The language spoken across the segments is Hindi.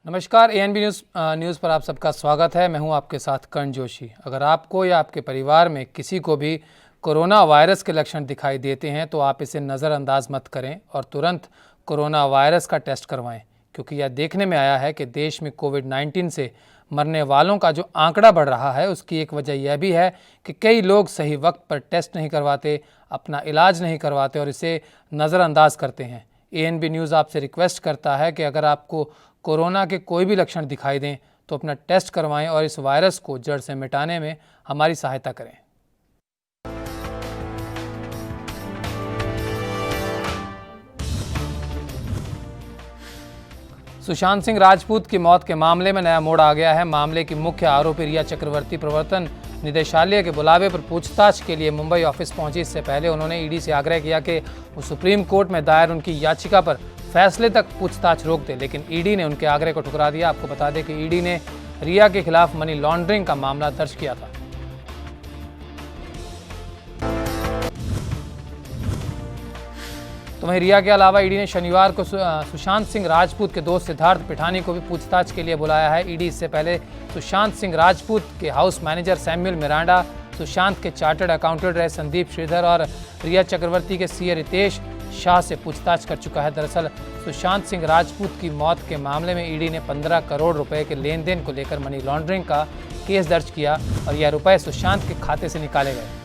नमस्कार, एएनबी न्यूज़ पर आप सबका स्वागत है। मैं हूं आपके साथ कर्ण जोशी। अगर आपको या आपके परिवार में किसी को भी कोरोना वायरस के लक्षण दिखाई देते हैं तो आप इसे नज़रअंदाज मत करें और तुरंत कोरोना वायरस का टेस्ट करवाएं, क्योंकि यह देखने में आया है कि देश में कोविड-19 से मरने वालों का जो आंकड़ा बढ़ रहा है उसकी एक वजह यह भी है कि कई लोग सही वक्त पर टेस्ट नहीं करवाते, अपना इलाज नहीं करवाते और इसे नज़रअंदाज करते हैं। एएनबी न्यूज़ आपसे रिक्वेस्ट करता है कि अगर आपको कोरोना के कोई भी लक्षण दिखाई दें तो अपना टेस्ट करवाएं और इस वायरस को जड़ से मिटाने में हमारी सहायता करें। सुशांत सिंह राजपूत की मौत के मामले में नया मोड़ आ गया है। मामले की मुख्य आरोपी रिया चक्रवर्ती प्रवर्तन निदेशालय के बुलावे पर पूछताछ के लिए मुंबई ऑफिस पहुंची। इससे पहले उन्होंने ईडी से आग्रह किया कि वो सुप्रीम कोर्ट में दायर उनकी याचिका पर फैसले तक पूछताछ रोक दे, लेकिन ईडी ने उनके आग्रह को ठुकरा दिया। आपको बता दें कि ईडी ने रिया के खिलाफ मनी लॉन्ड्रिंग का मामला दर्ज किया था। तो वहीं रिया के अलावा ईडी ने शनिवार को सुशांत सिंह राजपूत के दोस्त सिद्धार्थ पिठानी को भी पूछताछ के लिए बुलाया है। ईडी इससे पहले सुशांत सिंह राजपूत के house manager Samuel Miranda, Sushant के चार्टर्ड अकाउंटेंट रहे संदीप श्रीधर और रिया चक्रवर्ती के सीए रितेश शाह से पूछताछ कर चुका है। दरअसल सुशांत सिंह राजपूत की मौत के मामले में ईडी ने 15 करोड़ रुपए के लेन देन को लेकर मनी लॉन्ड्रिंग का केस दर्ज किया और यह रुपए सुशांत के खाते से निकाले गए।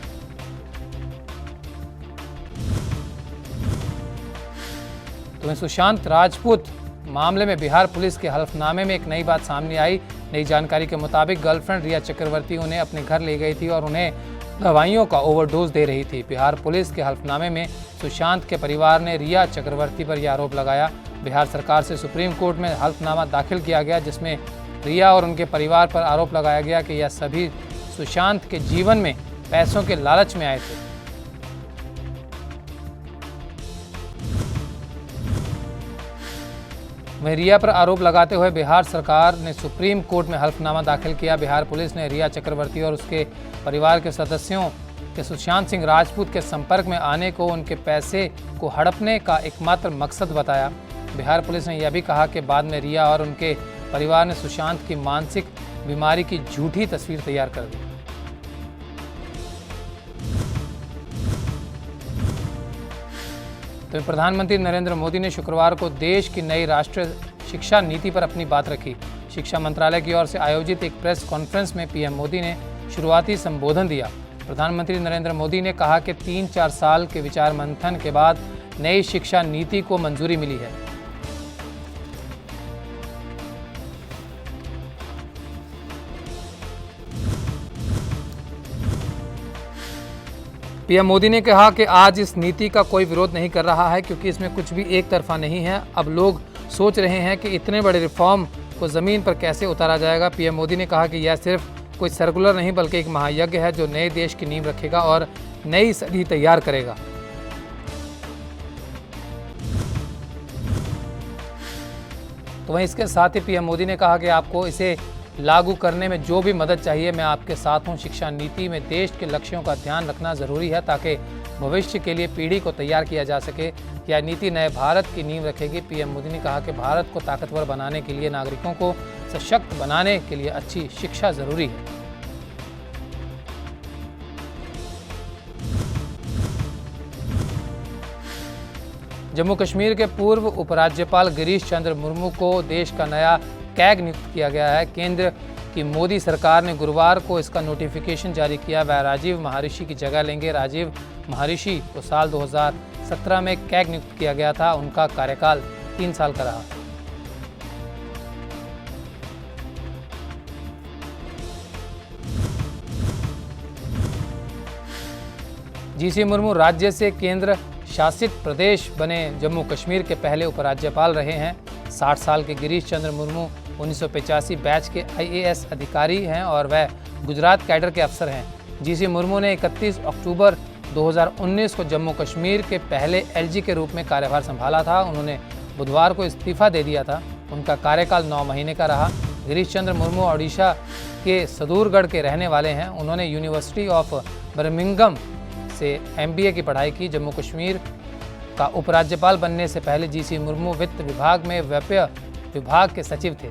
तो सुशांत राजपूत मामले में बिहार पुलिस के हलफनामे में एक नई बात सामने आई। नई जानकारी के मुताबिक गर्लफ्रेंड रिया चक्रवर्ती उन्हें अपने घर ले गई थी और उन्हें दवाइयों का ओवरडोज दे रही थी। बिहार पुलिस के हलफनामे में सुशांत के परिवार ने रिया चक्रवर्ती पर यह आरोप लगाया। बिहार सरकार से सुप्रीम कोर्ट में हलफनामा दाखिल किया गया, जिसमें रिया और उनके परिवार पर आरोप लगाया गया कि यह सभी सुशांत के जीवन में पैसों के लालच में आए थे। वहीं रिया पर आरोप लगाते हुए बिहार सरकार ने सुप्रीम कोर्ट में हलफनामा दाखिल किया। बिहार पुलिस ने रिया चक्रवर्ती और उसके परिवार के सदस्यों के सुशांत सिंह राजपूत के संपर्क में आने को उनके पैसे को हड़पने का एकमात्र मकसद बताया। बिहार पुलिस ने यह भी कहा कि बाद में रिया और उनके परिवार ने सुशांत की मानसिक बीमारी की झूठी तस्वीर तैयार कर दी। तो प्रधानमंत्री नरेंद्र मोदी ने शुक्रवार को देश की नई राष्ट्रीय शिक्षा नीति पर अपनी बात रखी। शिक्षा मंत्रालय की ओर से आयोजित एक प्रेस कॉन्फ्रेंस में पीएम मोदी ने शुरुआती संबोधन दिया। प्रधानमंत्री नरेंद्र मोदी ने कहा कि 3-4 साल के विचार मंथन के बाद नई शिक्षा नीति को मंजूरी मिली है। पीएम मोदी ने कहा कि आज इस नीति का कोई विरोध नहीं कर रहा है, क्योंकि इसमें कुछ भी एक तरफा नहीं है। अब लोग सोच रहे हैं कि इतने बड़े रिफॉर्म को ज़मीन पर कैसे उतारा जाएगा। पीएम मोदी ने कहा कि यह सिर्फ कोई सर्कुलर नहीं बल्कि एक महायज्ञ है जो नए देश की नींव रखेगा और नई सदी तैयार करेगा। तो वहीं इसके साथ ही पीएम मोदी ने कहा कि आपको इसे लागू करने में जो भी मदद चाहिए मैं आपके साथ हूं। शिक्षा नीति में देश के लक्ष्यों का ध्यान रखना जरूरी है ताकि भविष्य के लिए पीढ़ी को तैयार किया जा सके। यह नीति नए भारत की नींव रखेगी। पीएम मोदी ने कहा कि भारत को ताकतवर बनाने के लिए, नागरिकों को सशक्त बनाने के लिए अच्छी शिक्षा जरूरी है। जम्मू कश्मीर के पूर्व उपराज्यपाल गिरीश चंद्र मुर्मू को देश का नया कैग नियुक्त किया गया है। केंद्र की मोदी सरकार ने गुरुवार को इसका नोटिफिकेशन जारी किया। वह राजीव महर्षि की जगह लेंगे। राजीव महर्षि को साल 2017 में कैग नियुक्त किया गया था। उनका कार्यकाल 3 साल का रहा। जीसी मुर्मू राज्य से केंद्र शासित प्रदेश बने जम्मू कश्मीर के पहले उपराज्यपाल रहे हैं। 60 साल के गिरीश चंद्र मुर्मू 1985 बैच के आईएएस अधिकारी हैं और वह गुजरात कैडर के अफसर हैं। जीसी मुर्मू ने 31 अक्टूबर 2019 को जम्मू कश्मीर के पहले एलजी के रूप में कार्यभार संभाला था। उन्होंने बुधवार को इस्तीफा दे दिया था। उनका कार्यकाल 9 महीने का रहा। गिरीश चंद्र मुर्मू ओडिशा के सदूरगढ़ के रहने वाले हैं। उन्होंने यूनिवर्सिटी ऑफ बर्मिंघम से एमबीए की पढ़ाई की। जम्मू कश्मीर का उपराज्यपाल बनने से पहले जीसी मुर्मू वित्त विभाग में व्यय विभाग के सचिव थे।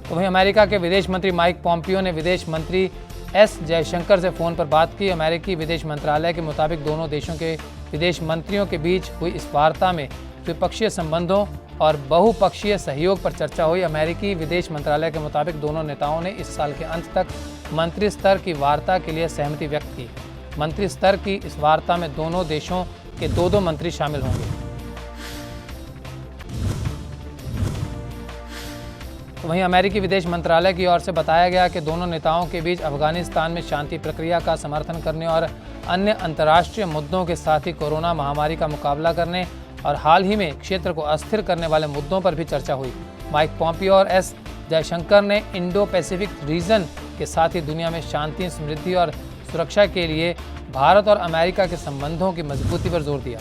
तो वहीं अमेरिका के विदेश मंत्री माइक पॉम्पियो ने विदेश मंत्री एस जयशंकर से फ़ोन पर बात की। अमेरिकी विदेश मंत्रालय के मुताबिक दोनों देशों के विदेश मंत्रियों के बीच हुई इस वार्ता में द्विपक्षीय संबंधों और बहुपक्षीय सहयोग पर चर्चा हुई। अमेरिकी विदेश मंत्रालय के मुताबिक दोनों नेताओं ने इस साल के अंत तक मंत्री स्तर की वार्ता के लिए सहमति व्यक्त की। मंत्री स्तर की इस वार्ता में दोनों देशों के दो मंत्री शामिल होंगे। तो वहीं अमेरिकी विदेश मंत्रालय की ओर से बताया गया कि दोनों नेताओं के बीच अफगानिस्तान में शांति प्रक्रिया का समर्थन करने और अन्य अंतर्राष्ट्रीय मुद्दों के साथ ही कोरोना महामारी का मुकाबला करने और हाल ही में क्षेत्र को अस्थिर करने वाले मुद्दों पर भी चर्चा हुई। माइक पॉम्पियो और एस जयशंकर ने इंडो पैसिफिक रीजन के साथ ही दुनिया में शांति, समृद्धि और सुरक्षा के लिए भारत और अमेरिका के संबंधों की मजबूती पर जोर दिया।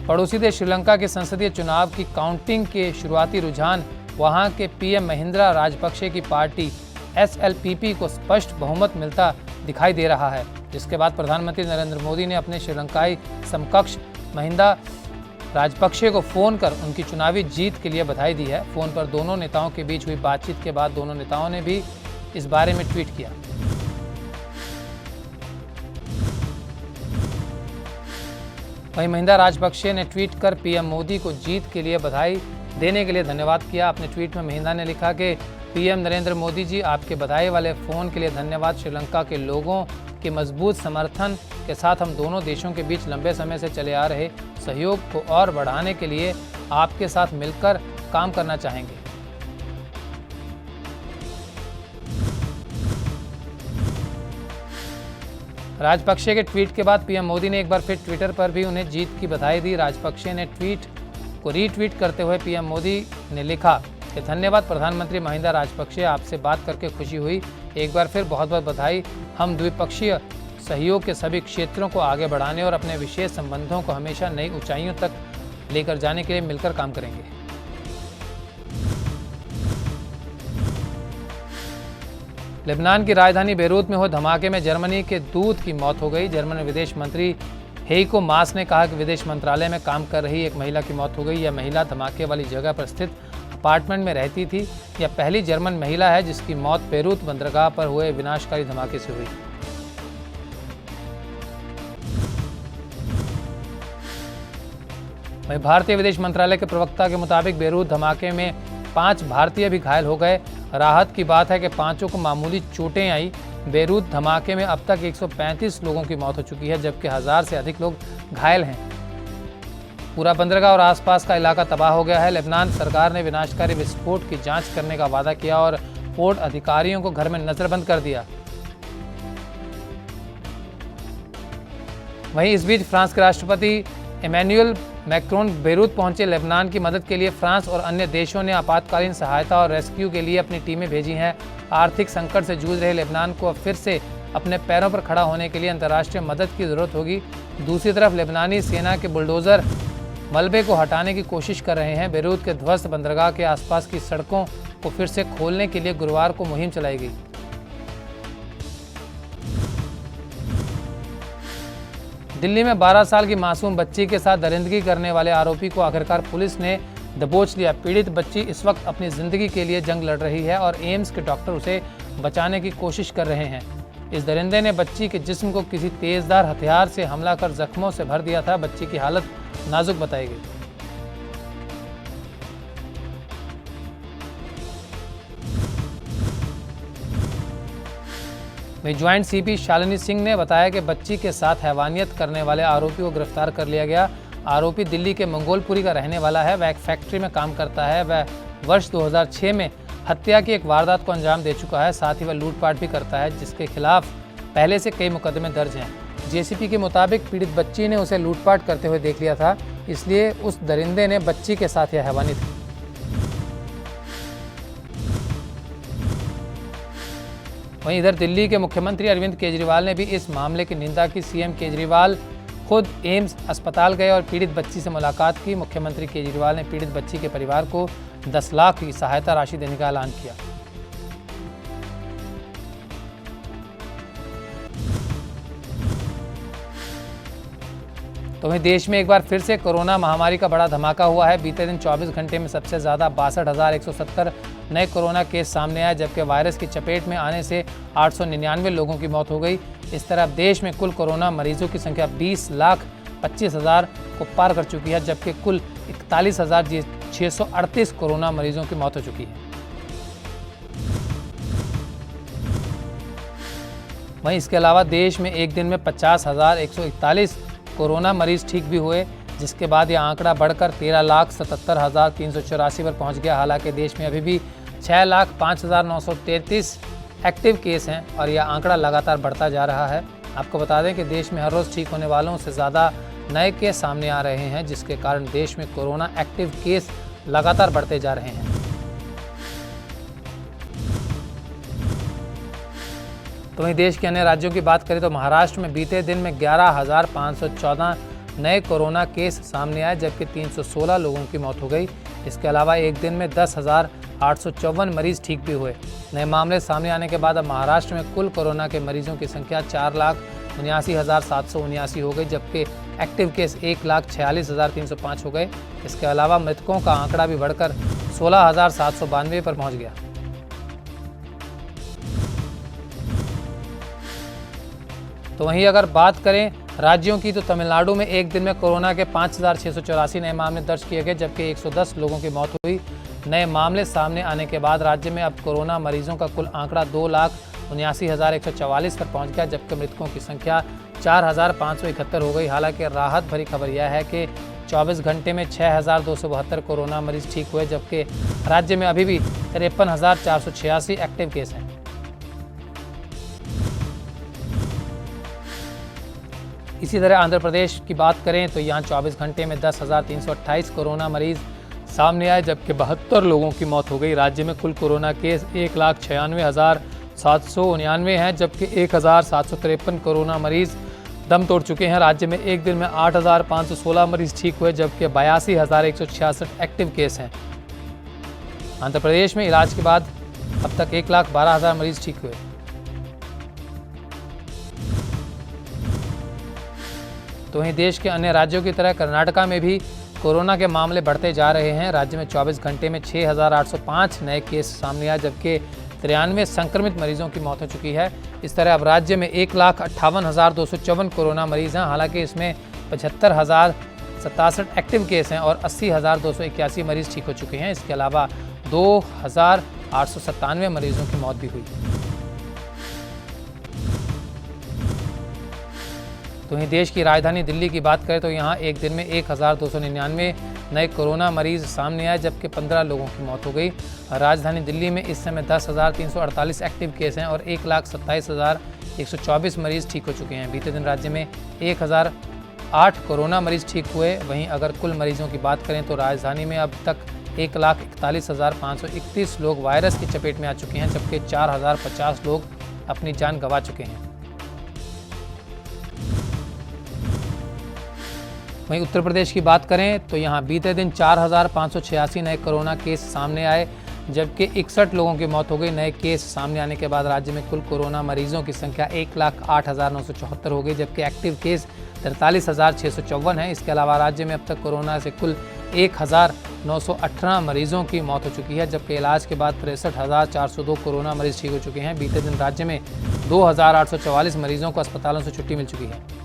पड़ोसी देश श्रीलंका के संसदीय चुनाव की काउंटिंग के शुरुआती रुझान वहां के पीएम महिंद्रा राजपक्षे की पार्टी SLPP को स्पष्ट बहुमत मिलता दिखाई दे रहा है, जिसके बाद प्रधानमंत्री नरेंद्र मोदी ने अपने श्रीलंकाई समकक्ष महिंद्रा राजपक्षे को फोन कर उनकी चुनावी जीत के लिए बधाई दी है। फोन पर दोनों नेताओं के बीच हुई बातचीत के बाद दोनों नेताओं ने भी इस बारे में ट्वीट किया। वहीं महिंद्रा राजपक्षे ने ट्वीट कर पीएम मोदी को जीत के लिए बधाई देने के लिए धन्यवाद किया। अपने ट्वीट में महिंद्रा ने लिखा कि पीएम नरेंद्र मोदी जी, आपके बधाई वाले फ़ोन के लिए धन्यवाद। श्रीलंका के लोगों के मजबूत समर्थन के साथ हम दोनों देशों के बीच लंबे समय से चले आ रहे सहयोग को और बढ़ाने के लिए आपके साथ मिलकर काम करना चाहेंगे। राजपक्षे के ट्वीट के बाद पीएम मोदी ने एक बार फिर ट्विटर पर भी उन्हें जीत की बधाई दी। राजपक्षे ने ट्वीट को रीट्वीट करते हुए पीएम मोदी ने लिखा कि धन्यवाद प्रधानमंत्री महिंद्रा राजपक्षे, आपसे बात करके खुशी हुई। एक बार फिर बहुत बहुत बधाई। हम द्विपक्षीय सहयोग के सभी क्षेत्रों को आगे बढ़ाने और अपने विशेष संबंधों को हमेशा नई ऊंचाइयों तक लेकर जाने के लिए मिलकर काम करेंगे। लेबनान की राजधानी बेरूत में हुए धमाके में जर्मनी के दूत की मौत हो गई। जर्मन विदेश मंत्री हेइको मास ने कहा कि विदेश मंत्रालय में काम कर रही एक महिला की मौत हो गई। यह महिला धमाके वाली जगह पर स्थित अपार्टमेंट में रहती थी। यह पहली जर्मन महिला है जिसकी मौत बेरूत बंदरगाह पर हुए विनाशकारी धमाके से हुई। वहीं भारतीय विदेश मंत्रालय के प्रवक्ता के मुताबिक बेरूत धमाके में 5 भारतीय भी घायल हो गए। राहत की बात है कि 5 को मामूली चोटें आई। बेरूत धमाके में अब तक 135 लोगों की मौत हो चुकी है, जबकि 1000 से अधिक लोग घायल हैं। पूरा बंदरगाह और आसपास का इलाका तबाह हो गया है। लेबनान सरकार ने विनाशकारी विस्फोट की जांच करने का वादा किया और पोर्ट अधिकारियों को घर में नजरबंद कर दिया। वहीं इस बीच फ्रांस के राष्ट्रपति इमैनुअल मैक्रोन बेरूत पहुंचे। लेबनान की मदद के लिए फ्रांस और अन्य देशों ने आपातकालीन सहायता और रेस्क्यू के लिए अपनी टीमें भेजी हैं। आर्थिक संकट से जूझ रहे लेबनान को अब फिर से अपने पैरों पर खड़ा होने के लिए अंतर्राष्ट्रीय मदद की जरूरत होगी। दूसरी तरफ लेबनानी सेना के बुलडोजर मलबे को हटाने की कोशिश कर रहे हैं। बेरूत के ध्वस्त बंदरगाह के आसपास की सड़कों को फिर से खोलने के लिए गुरुवार को मुहिम चलाई गई। दिल्ली में 12 साल की मासूम बच्ची के साथ दरिंदगी करने वाले आरोपी को आखिरकार पुलिस ने दबोच लिया। पीड़ित बच्ची इस वक्त अपनी जिंदगी के लिए जंग लड़ रही है और एम्स के डॉक्टर उसे बचाने की कोशिश कर रहे हैं। इस दरिंदे ने बच्ची के जिस्म को किसी तेजधार हथियार से हमला कर जख्मों से भर दिया था। बच्ची की हालत नाजुक बताई गई। वहीं ज्वाइंट सीपी शालिनी सिंह ने बताया कि बच्ची के साथ हैवानियत करने वाले आरोपी को गिरफ्तार कर लिया गया। आरोपी दिल्ली के मंगोलपुरी का रहने वाला है। वह एक फैक्ट्री में काम करता है। वह वर्ष 2006 में हत्या की एक वारदात को अंजाम दे चुका है। साथ ही वह लूटपाट भी करता है, जिसके खिलाफ पहले से कई मुकदमे दर्ज हैं। जेसीपी के मुताबिक पीड़ित बच्ची ने उसे लूटपाट करते हुए देख लिया था, इसलिए उस दरिंदे ने बच्ची के साथ यह हैवानी थी। वहीं इधर दिल्ली के मुख्यमंत्री अरविंद केजरीवाल ने भी इस मामले की निंदा की। सीएम केजरीवाल खुद एम्स अस्पताल गए और पीड़ित बच्ची से मुलाकात की। मुख्यमंत्री केजरीवाल ने पीड़ित बच्ची के परिवार को 10 लाख की सहायता राशि देने का ऐलान किया। तो वहीं देश में एक बार फिर से कोरोना महामारी का बड़ा धमाका हुआ है। बीते दिन 24 घंटे में सबसे ज़्यादा 62,170 नए कोरोना केस सामने आए, जबकि वायरस की चपेट में आने से 899 लोगों की मौत हो गई। इस तरह देश में कुल कोरोना मरीजों की संख्या 20,25,000 को पार कर चुकी है, जबकि कुल 41,638 कोरोना मरीजों की मौत हो चुकी है। वहीं इसके अलावा देश में एक दिन में 50,141 कोरोना मरीज ठीक भी हुए, जिसके बाद यह आंकड़ा बढ़कर 13,77,384 पर पहुंच गया। हालांकि देश में अभी भी 6,05,933 एक्टिव केस हैं और यह आंकड़ा लगातार बढ़ता जा रहा है। आपको बता दें कि देश में हर रोज़ ठीक होने वालों से ज़्यादा नए केस सामने आ रहे हैं, जिसके कारण देश में कोरोना एक्टिव केस लगातार बढ़ते जा रहे हैं। तो वहीं देश के अन्य राज्यों की बात करें तो महाराष्ट्र में बीते दिन में 11,514 नए कोरोना केस सामने आए, जबकि 316 लोगों की मौत हो गई। इसके अलावा एक दिन में 10,854 मरीज ठीक भी हुए। नए मामले सामने आने के बाद अब महाराष्ट्र में कुल कोरोना के मरीजों की संख्या 4,79,779 हो गई, जबकि एक्टिव केस 1,46,305 हो गए। इसके अलावा मृतकों का आंकड़ा भी बढ़कर 16,792 पर पहुँच गया। तो वहीं अगर बात करें राज्यों की तो तमिलनाडु में एक दिन में कोरोना के 5,684 नए मामले दर्ज किए गए, जबकि 110 लोगों की मौत हुई। नए मामले सामने आने के बाद राज्य में अब कोरोना मरीजों का कुल आंकड़ा 2,79,144 पर पहुंच गया, जबकि मृतकों की संख्या 4,571 हो गई। हालांकि राहत भरी खबर यह है कि 24 घंटे में 6,272 कोरोना मरीज ठीक हुए, जबकि राज्य में अभी भी 53,486 एक्टिव केस हैं। इसी तरह आंध्र प्रदेश की बात करें तो यहाँ 24 घंटे में 10,328 कोरोना मरीज सामने आए, जबकि 72 लोगों की मौत हो गई। राज्य में कुल कोरोना केस 1,96,799 हैं, जबकि 1,753 कोरोना मरीज दम तोड़ चुके हैं। राज्य में एक दिन में 8,516 मरीज ठीक हुए, जबकि 82,166 एक्टिव केस हैं। आंध्र प्रदेश में इलाज के बाद अब तक 1,12,000 मरीज ठीक हुए। तो वहीं देश के अन्य राज्यों की तरह कर्नाटका में भी कोरोना के मामले बढ़ते जा रहे हैं। राज्य में 24 घंटे में 6,805 नए केस सामने आए, जबकि 93 संक्रमित मरीजों की मौत हो चुकी है। इस तरह अब राज्य में 1,58,254 कोरोना मरीज हैं। हालांकि इसमें 75,067 एक्टिव केस हैं और 80,281 मरीज ठीक हो चुके हैं। इसके अलावा 2,897 मरीजों की मौत भी हुई। तो वहीं देश की राजधानी दिल्ली की बात करें तो यहाँ एक दिन में 1,299 नए कोरोना मरीज सामने आए, जबकि 15 लोगों की मौत हो गई। राजधानी दिल्ली में इस समय 10,348 एक्टिव केस हैं और 1,27,124 मरीज ठीक हो चुके हैं। बीते दिन राज्य में 1,008 कोरोना मरीज ठीक हुए। वहीं अगर कुल मरीजों की बात करें तो राजधानी में अब तक 1,41,531 लोग वायरस की चपेट में आ चुके हैं, जबकि 4,050 लोग अपनी जान गंवा चुके हैं। वहीं उत्तर प्रदेश की बात करें तो यहाँ बीते दिन 4,586 नए कोरोना केस सामने आए, जबकि 61 लोगों की मौत हो गई। नए केस सामने आने के बाद राज्य में कुल कोरोना मरीजों की संख्या 1,08,974 हो गई, जबकि एक्टिव केस 43,654 हैं। इसके अलावा राज्य में अब तक कोरोना से कुल 1,918 मरीजों की मौत हो चुकी है, जबकि इलाज के बाद 63,402 कोरोना मरीज ठीक हो चुके हैं। बीते दिन राज्य में 2,844 मरीजों को अस्पतालों से छुट्टी मिल चुकी है।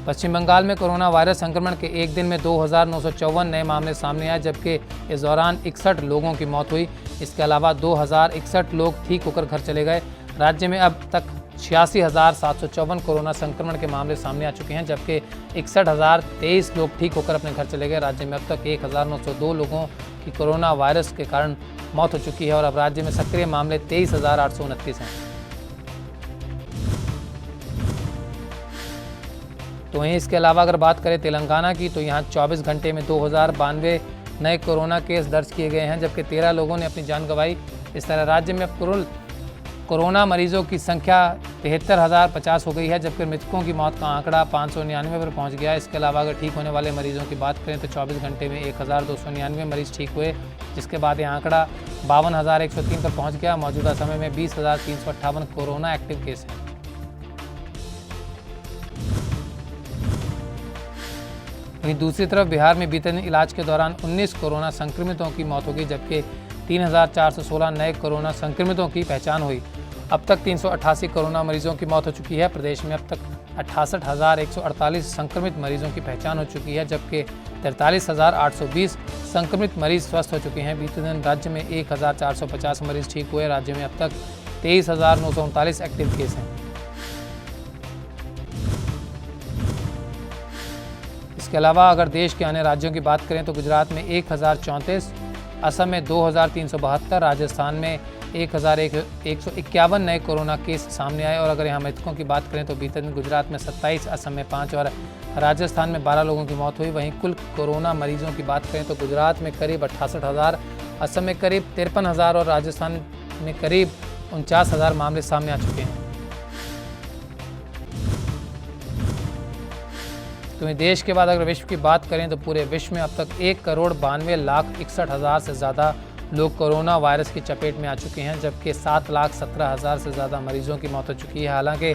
पश्चिम बंगाल में कोरोना वायरस संक्रमण के एक दिन में 2,954 नए मामले सामने आए, जबकि इस दौरान 61 लोगों की मौत हुई। इसके अलावा 2,061 लोग ठीक होकर घर चले गए। राज्य में अब तक 86,754 कोरोना संक्रमण के मामले सामने आ चुके हैं, जबकि 61,023 लोग ठीक होकर अपने घर चले गए। राज्य में अब तक 1,902 लोगों की कोरोना वायरस के कारण मौत हो चुकी है और अब राज्य में सक्रिय मामले 23,829 हैं। तो वहीं इसके अलावा अगर बात करें तेलंगाना की तो यहाँ 24 घंटे में 2,092 नए कोरोना केस दर्ज किए गए हैं, जबकि 13 लोगों ने अपनी जान गंवाई। इस तरह राज्य में कुल कोरोना मरीजों की संख्या 73,050 हो गई है, जबकि मृतकों की मौत का आंकड़ा 599 पर पहुंच गया है। इसके अलावा अगर ठीक होने वाले मरीजों की बात करें तो 24 घंटे में 1,299 मरीज ठीक हुए, जिसके बाद यह आंकड़ा 52,103 पर पहुँच गया। मौजूदा समय में 20,358 कोरोना एक्टिव केस हैं। वहीं दूसरी तरफ बिहार में बीते दिन इलाज के दौरान 19 कोरोना संक्रमितों की मौत हो गई, जबकि 3,416 नए कोरोना संक्रमितों की पहचान हुई। अब तक 388 कोरोना मरीजों की मौत हो चुकी है। प्रदेश में अब तक 68,148 संक्रमित मरीजों की पहचान हो चुकी है, जबकि 43,820 संक्रमित मरीज स्वस्थ हो चुके हैं। बीते दिन राज्य में 1,450 मरीज ठीक हुए। राज्य में अब तक 23,939 एक्टिव केस हैं। इसके अलावा अगर देश के अन्य राज्यों की बात करें तो गुजरात में 1,034, असम में 2,372, राजस्थान में 1,151 नए कोरोना केस सामने आए। और अगर यहाँ मृतकों की बात करें तो बीते दिन गुजरात में 27, असम में 5 और राजस्थान में 12 लोगों की मौत हुई। वहीं कुल कोरोना मरीजों की बात करें तो गुजरात में करीब 68,000, असम में करीब 53,000 और राजस्थान में करीब 49,000 मामले सामने आ चुके हैं। तो देश के बाद अगर विश्व की बात करें तो पूरे विश्व में अब तक 1,92,61,000 से ज़्यादा लोग कोरोना वायरस की चपेट में आ चुके हैं, जबकि 7,17,000 से ज़्यादा मरीजों की मौत हो चुकी है। हालांकि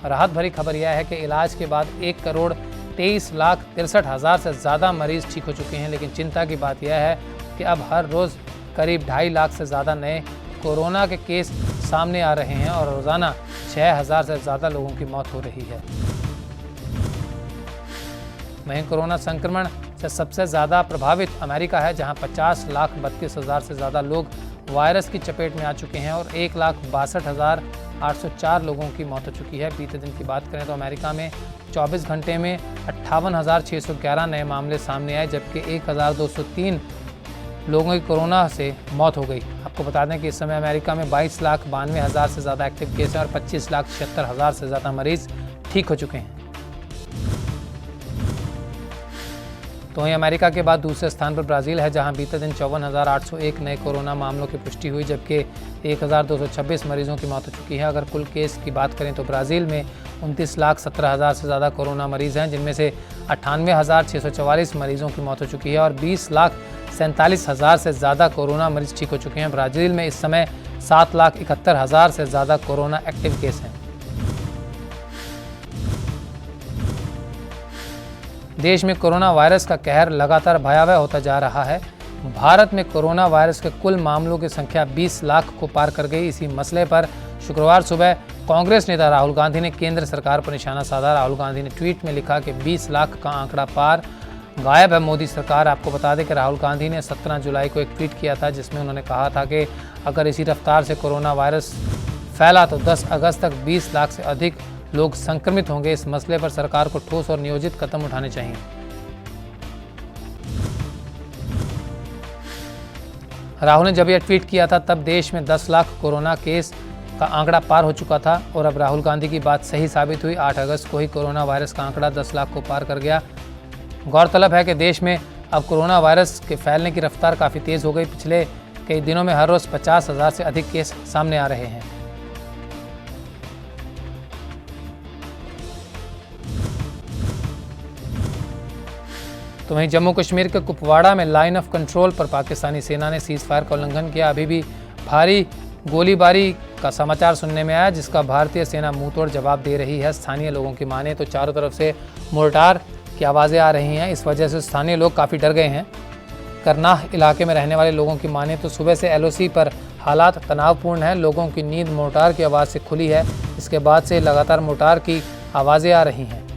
राहत भरी खबर यह है कि इलाज के बाद 1,23,63,000 से ज़्यादा मरीज ठीक हो चुके हैं। लेकिन चिंता की बात यह है कि अब हर रोज़ करीब 2.5 लाख से ज़्यादा नए कोरोना के केस सामने आ रहे हैं और रोज़ाना 6,000 से ज़्यादा लोगों की मौत हो रही है। वहीं कोरोना संक्रमण से सबसे ज़्यादा प्रभावित अमेरिका है, जहां 50,32,000 से ज़्यादा लोग वायरस की चपेट में आ चुके हैं और 1,62,804 लोगों की मौत हो चुकी है। बीते दिन की बात करें तो अमेरिका में 24 घंटे में 58,611 नए मामले सामने आए, जबकि 1,203 लोगों की कोरोना से मौत हो गई। आपको बता दें कि इस समय अमेरिका में 22,92,000 से ज़्यादा एक्टिव केस हैं और 25,76,000 से ज़्यादा मरीज ठीक हो चुके हैं। तो वहीं अमेरिका के बाद दूसरे स्थान पर ब्राज़ील है, जहां बीते दिन 54,801 नए कोरोना मामलों की पुष्टि हुई, जबकि 1,226 मरीजों की मौत हो चुकी है। अगर कुल केस की बात करें तो ब्राज़ील में 29,17,000 से ज़्यादा कोरोना मरीज़ हैं, जिनमें से 98,644 मरीजों की मौत हो चुकी है और 20,47,000 से ज़्यादा कोरोना मरीज ठीक हो चुके हैं। ब्राज़ील में इस समय 7,71,000 से ज़्यादा कोरोना एक्टिव केस हैं। देश में कोरोना वायरस का कहर लगातार भयावह होता जा रहा है। भारत में कोरोना वायरस के कुल मामलों की संख्या 20 लाख को पार कर गई। इसी मसले पर शुक्रवार सुबह कांग्रेस नेता राहुल गांधी ने केंद्र सरकार पर निशाना साधा। राहुल गांधी ने ट्वीट में लिखा कि 20 लाख का आंकड़ा पार, गायब है मोदी सरकार। आपको बता दें कि राहुल गांधी ने 17 जुलाई को एक ट्वीट किया था, जिसमें उन्होंने कहा था कि अगर इसी रफ्तार से कोरोना वायरस फैला तो 10 अगस्त तक 20 लाख से अधिक लोग संक्रमित होंगे। इस मसले पर सरकार को ठोस और नियोजित कदम उठाने चाहिए। राहुल ने जब यह ट्वीट किया था तब देश में 10 लाख कोरोना केस का आंकड़ा पार हो चुका था और अब राहुल गांधी की बात सही साबित हुई। 8 अगस्त को ही कोरोना वायरस का आंकड़ा 10 लाख को पार कर गया। गौरतलब है कि देश में अब कोरोना वायरस के फैलने की रफ्तार काफ़ी तेज़ हो गई। पिछले कई दिनों में हर रोज़ 50,000 से अधिक केस सामने आ रहे हैं। तो वहीं जम्मू कश्मीर के कुपवाड़ा में लाइन ऑफ कंट्रोल पर पाकिस्तानी सेना ने सीज़ फायर का उल्लंघन किया। अभी भी भारी गोलीबारी का समाचार सुनने में आया, जिसका भारतीय सेना मुंहतोड़ जवाब दे रही है। स्थानीय लोगों की माने तो चारों तरफ से मोर्टार की आवाज़ें आ रही हैं। इस वजह से स्थानीय लोग काफ़ी डर गए हैं। करनाह इलाके में रहने वाले लोगों की माने तो सुबह से LOC पर हालात तनावपूर्ण हैं। लोगों की नींद मोर्टार की आवाज़ से खुली है। इसके बाद से लगातार मोर्टार की आवाज़ें आ रही हैं।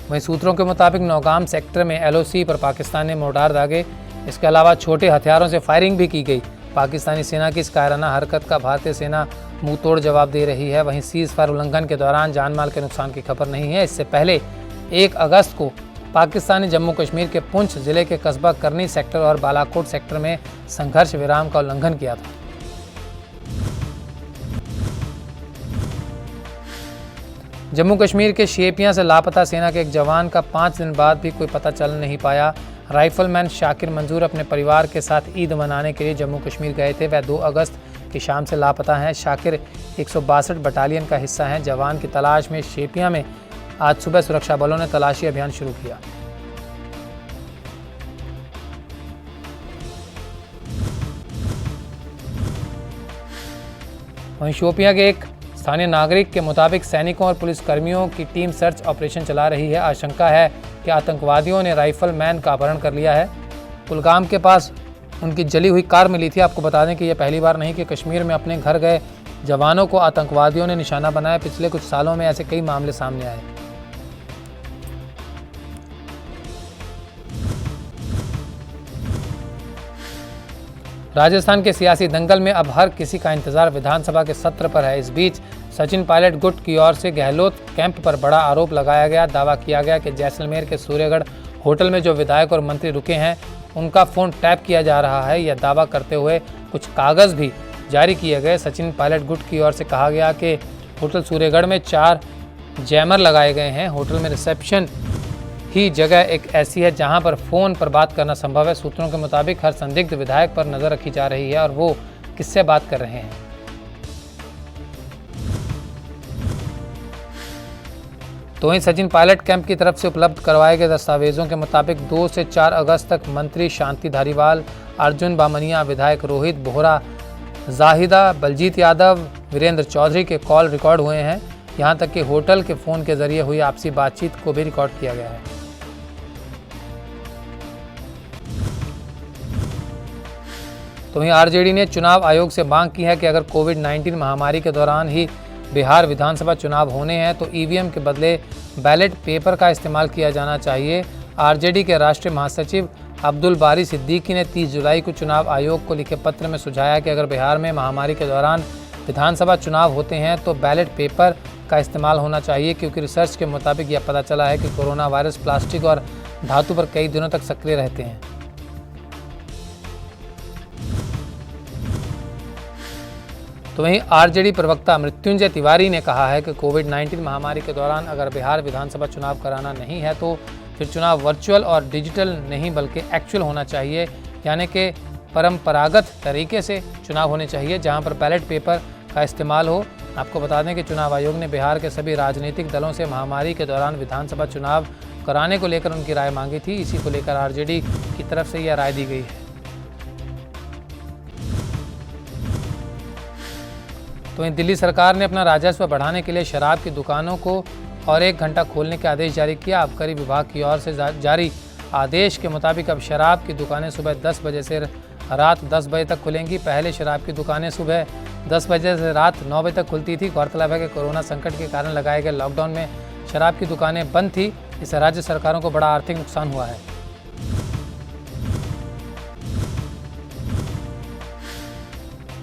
वहीं सूत्रों के मुताबिक नौगाम सेक्टर में LOC पर पाकिस्तान ने मोर्टार दागे। इसके अलावा छोटे हथियारों से फायरिंग भी की गई। पाकिस्तानी सेना की इस कायराना हरकत का भारतीय सेना मुंहतोड़ जवाब दे रही है। वहीं सीज़ फायर उल्लंघन के दौरान जानमाल के नुकसान की खबर नहीं है। इससे पहले 1 अगस्त को पाकिस्तान ने जम्मू कश्मीर के पुंछ जिले के कस्बा करनी सेक्टर और बालाकोट सेक्टर में संघर्ष विराम का उल्लंघन किया था। जम्मू कश्मीर के शेपियां से लापता सेना के एक जवान का 5 दिन बाद भी कोई पता चल नहीं पाया। राइफलमैन शाकिर मंजूर अपने परिवार के साथ ईद मनाने के लिए जम्मू कश्मीर गए थे। वह 2 अगस्त की शाम से लापता हैं। शाकिर 162 बटालियन का हिस्सा हैं। जवान की तलाश में शेपियां में आज सुबह सुरक्षा बलों ने तलाशी अभियान शुरू किया। वहीं शोपियां के एक स्थानीय नागरिक के मुताबिक सैनिकों और पुलिस कर्मियों की टीम सर्च ऑपरेशन चला रही है। आशंका है कि आतंकवादियों ने राइफल मैन का अपहरण कर लिया है। कुलगाम के पास उनकी जली हुई कार मिली थी। आपको बता दें कि यह पहली बार नहीं कि कश्मीर में अपने घर गए जवानों को आतंकवादियों ने निशाना बनाया। पिछले कुछ सालों में ऐसे कई मामले सामने आए। राजस्थान के सियासी दंगल में अब हर किसी का इंतजार विधानसभा के सत्र पर है। इस बीच सचिन पायलट गुट की ओर से गहलोत कैंप पर बड़ा आरोप लगाया गया। दावा किया गया कि जैसलमेर के सूर्यगढ़ होटल में जो विधायक और मंत्री रुके हैं उनका फ़ोन टैप किया जा रहा है। यह दावा करते हुए कुछ कागज़ भी जारी किए गए। सचिन पायलट गुट की ओर से कहा गया कि होटल सूर्यगढ़ में 4 जैमर लगाए गए हैं। होटल में रिसेप्शन ही जगह एक ऐसी है जहां पर फ़ोन पर बात करना संभव है। सूत्रों के मुताबिक हर संदिग्ध विधायक पर नज़र रखी जा रही है और वो किससे बात कर रहे हैं। तो वहीं सचिन पायलट कैंप की तरफ से उपलब्ध करवाए गए दस्तावेजों के मुताबिक 2 से 4 अगस्त तक मंत्री शांति धारीवाल, अर्जुन बामनिया, विधायक रोहित बोहरा, जाहिदा, बलजीत यादव, वीरेंद्र चौधरी के कॉल रिकॉर्ड हुए हैं। यहाँ तक कि होटल के फ़ोन के जरिए हुई आपसी बातचीत को भी रिकॉर्ड किया गया है। तो वहीं आरजेडी ने चुनाव आयोग से मांग की है कि अगर कोविड-19 महामारी के दौरान ही बिहार विधानसभा चुनाव होने हैं तो ईवीएम के बदले बैलेट पेपर का इस्तेमाल किया जाना चाहिए। आरजेडी के राष्ट्रीय महासचिव अब्दुल बारी सिद्दीकी ने 30 जुलाई को चुनाव आयोग को लिखे पत्र में सुझाया कि अगर बिहार में महामारी के दौरान विधानसभा चुनाव होते हैं तो बैलेट पेपर का इस्तेमाल होना चाहिए, क्योंकि रिसर्च के मुताबिक यह पता चला है कि कोरोना वायरस प्लास्टिक और धातु पर कई दिनों तक सक्रिय रहते हैं। तो वहीं आरजेडी प्रवक्ता मृत्युंजय तिवारी ने कहा है कि कोविड-19 महामारी के दौरान अगर बिहार विधानसभा चुनाव कराना नहीं है तो फिर चुनाव वर्चुअल और डिजिटल नहीं बल्कि एक्चुअल होना चाहिए, यानी कि परंपरागत तरीके से चुनाव होने चाहिए जहां पर बैलेट पेपर का इस्तेमाल हो। आपको बता दें कि चुनाव आयोग ने बिहार के सभी राजनीतिक दलों से महामारी के दौरान विधानसभा चुनाव कराने को लेकर उनकी राय मांगी थी। इसी को लेकर आरजेडी की तरफ से यह राय दी गई है। तो वहीं दिल्ली सरकार ने अपना राजस्व बढ़ाने के लिए शराब की दुकानों को और 1 घंटा खोलने के आदेश जारी किया। आबकारी विभाग की ओर से जारी आदेश के मुताबिक अब शराब की दुकानें सुबह 10 बजे से रात 10 बजे तक खुलेंगी। पहले शराब की दुकानें सुबह 10 बजे से रात 9 बजे तक खुलती थी। गौरतलब है कि कोरोना संकट के कारण लगाए गए लॉकडाउन में शराब की दुकानें बंद थी। इससे राज्य सरकारों को बड़ा आर्थिक नुकसान हुआ है।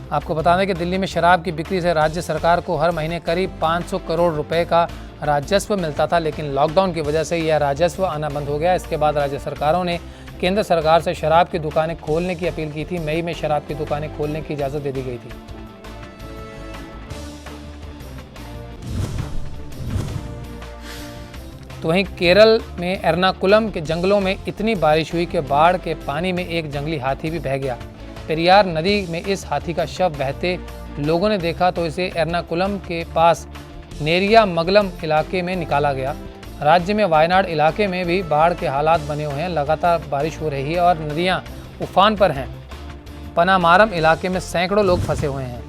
आपको बता दें कि दिल्ली में शराब की बिक्री से राज्य सरकार को हर महीने करीब 500 करोड़ रुपए का राजस्व मिलता था, लेकिन लॉकडाउन की वजह से यह राजस्व आना बंद हो गया। इसके बाद राज्य सरकारों ने केंद्र सरकार से शराब की दुकानें खोलने की अपील की थी। मई में शराब की दुकानें खोलने की इजाज़त दे दी गई थी। तो वहीं केरल में एर्नाकुलम के जंगलों में इतनी बारिश हुई कि बाढ़ के पानी में एक जंगली हाथी भी बह गया। पेरियार नदी में इस हाथी का शव बहते लोगों ने देखा तो इसे एर्नाकुलम के पास नेरिया मगलम इलाके में निकाला गया। राज्य में वायनाड इलाके में भी बाढ़ के हालात बने हुए हैं। लगातार बारिश हो रही है और नदियां उफान पर हैं। पनामारम इलाके में सैकड़ों लोग फंसे हुए हैं।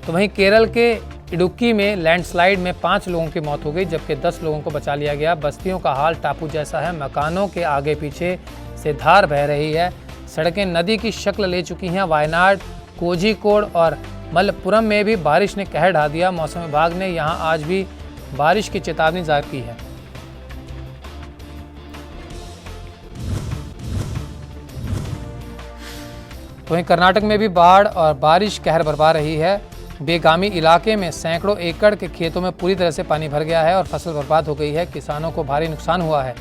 तो वहीं केरल के इडुक्की में लैंडस्लाइड में 5 लोगों की मौत हो गई, जबकि 10 लोगों को बचा लिया गया। बस्तियों का हाल टापू जैसा है। मकानों के आगे पीछे से धार बह रही है। सड़कें नदी की शक्ल ले चुकी हैं। वायनाड, कोझिकोड और मलप्पुरम में भी बारिश ने कहर ढा दिया। मौसम विभाग ने यहां आज भी बारिश की चेतावनी जारी की है। तो वहीं कर्नाटक में भी बाढ़ और बारिश कहर बरपा रही है। बेगामी इलाके में सैकड़ों एकड़ के खेतों में पूरी तरह से पानी भर गया है और फसल बर्बाद हो गई है। किसानों को भारी नुकसान हुआ है।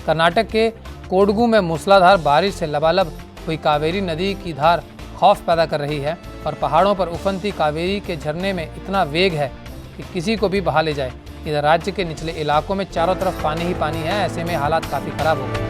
कर्नाटक के कोडगू में मूसलाधार बारिश से लबालब हुई कावेरी नदी की धार खौफ पैदा कर रही है और पहाड़ों पर उफनती कावेरी के झरने में इतना वेग है कि किसी को भी बहा ले जाए। इधर राज्य के निचले इलाकों में चारों तरफ पानी ही पानी है। ऐसे में हालात काफ़ी खराब हो गए।